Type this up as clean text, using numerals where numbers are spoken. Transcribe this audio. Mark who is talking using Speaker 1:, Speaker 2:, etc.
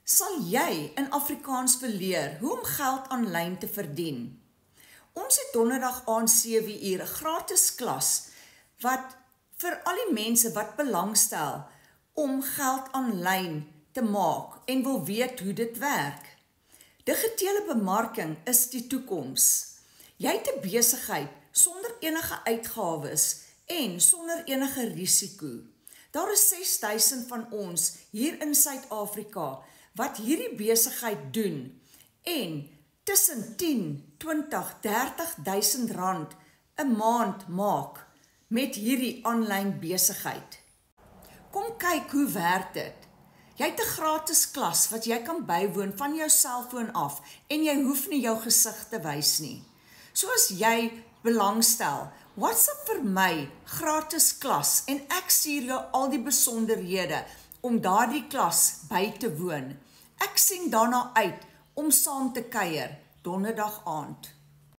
Speaker 1: Sal jy in Afrikaans wil leer hoe om geld aanlyn te verdien? Ons het donderdag aand 7:00 'n gratis klas wat vir al die mense wat belangstel om geld aanlyn te maak en wil weet hoe dit werk. Digitale bemarking is die toekoms. Jy het 'n besigheid sonder enige uitgawes en sonder enige risiko. Daar is 6,000 van ons hier in Suid-Afrika wat hierdie besigheid doen en tussen 10, 20, 30,000 rand 'n maand maak met hierdie aanlyn besigheid. Kom kyk hoe werk dit. Jy het 'n gratis klas wat jy kan bywoon van jou selfoon af en jy hoef nie jou gesig te wys nie. So as jy belangstel, WhatsApp vir my gratis klas en ek stuur jou al die besonderhede om daardie klas by te woon. Ek sien daarna uit om saam te kuier donderdag aand.